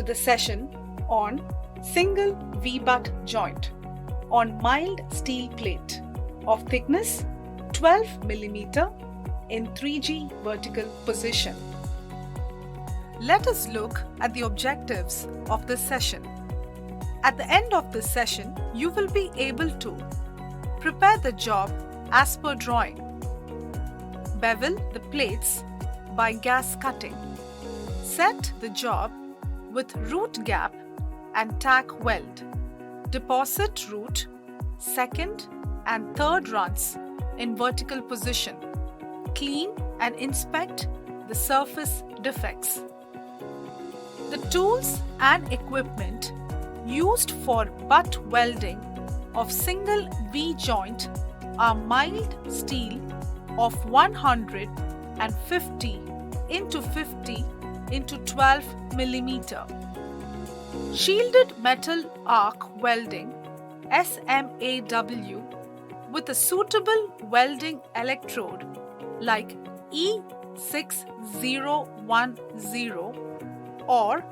the session on single V-butt joint on mild steel plate of thickness 12 mm in 3G vertical position. Let us look at the objectives of this session. At the end of this session, you will be able to prepare the job as per drawing, bevel the plates by gas cutting, set the job with root gap and tack weld, deposit root, second and third runs in vertical position, clean and inspect the surface defects. The tools and equipment used for butt welding of single V-joint are mild steel of 150 into 50 into 12 mm, shielded metal arc welding SMAW with a suitable welding electrode like E6010 or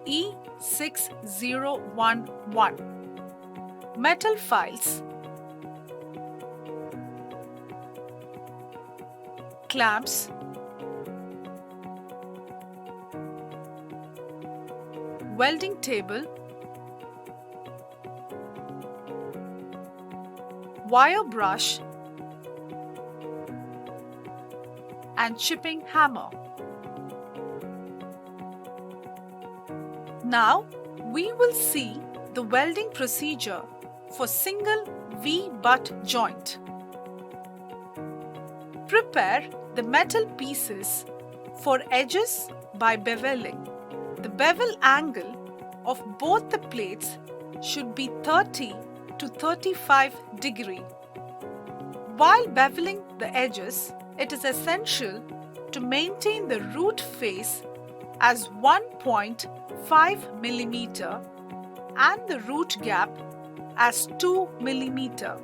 E6011, metal files, clamps, welding table, wire brush and chipping hammer. Now we will see the welding procedure for single V-butt joint. Prepare the metal pieces for edges by beveling. The bevel angle of both the plates should be 30 to 35 degree. While beveling the edges, it is essential to maintain the root face as 1.5 mm and the root gap as 2 mm.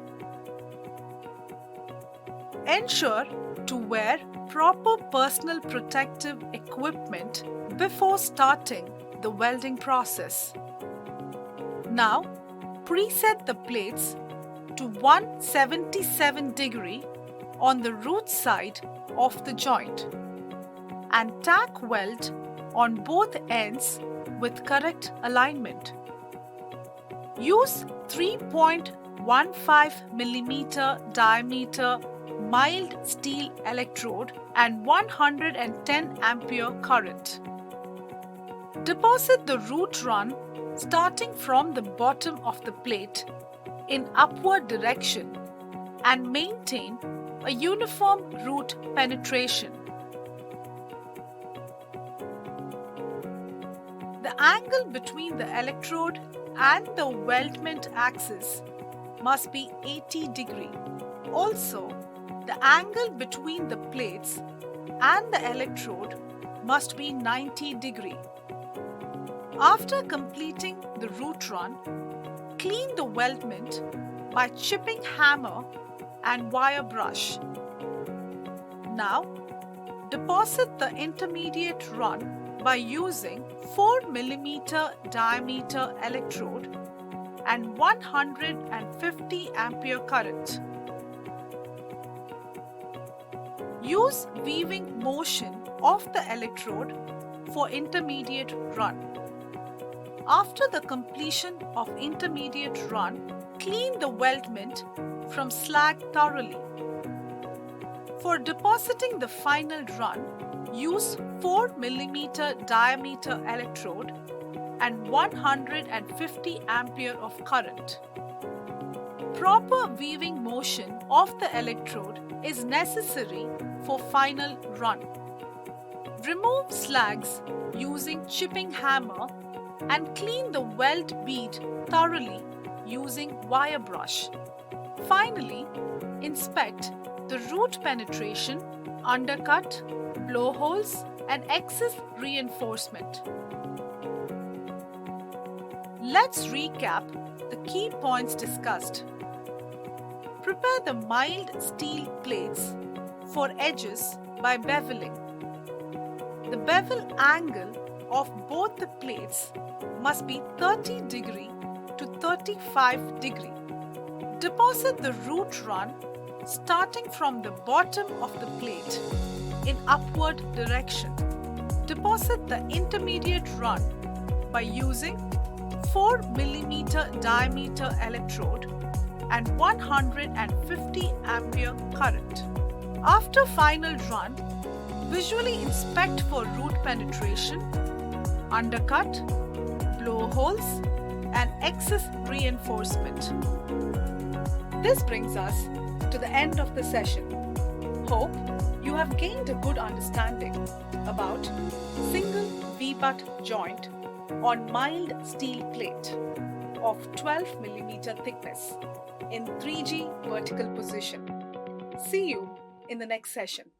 Ensure to wear proper personal protective equipment before starting the welding process. Now, preset the plates to 177 degree on the root side of the joint and tack weld on both ends with correct alignment. Use 3.15 mm diameter mild steel electrode and 110 ampere current. Deposit the root run starting from the bottom of the plate in upward direction and maintain a uniform root penetration. The angle between the electrode and the weldment axis must be 80 degree. Also, the angle between the plates and the electrode must be 90 degree. After completing the root run, clean the weldment by chipping hammer and wire brush. Now, deposit the intermediate run by using 4 mm diameter electrode and 150 ampere current. Use weaving motion of the electrode for intermediate run. After the completion of intermediate run, clean the weldment from slag thoroughly. For depositing the final run, use 4 mm diameter electrode and 150 ampere of current. Proper weaving motion of the electrode is necessary for final run. Remove slags using chipping hammer and clean the weld bead thoroughly using wire brush. Finally, inspect the root penetration, undercut, blowholes and excess reinforcement. Let's recap the key points discussed. Prepare the mild steel plates for edges by beveling. The bevel angle of both the plates must be 30 degree to 35 degree. Deposit the root run starting from the bottom of the plate in upward direction. Deposit the intermediate run by using 4 mm diameter electrode and 150 ampere current. After final run, visually inspect for root penetration, undercut, blowholes, and excess reinforcement. This brings us to the end of the session. Hope you have gained a good understanding about single V-butt joint on mild steel plate of 12 mm thickness in 3G vertical position. See you in the next session.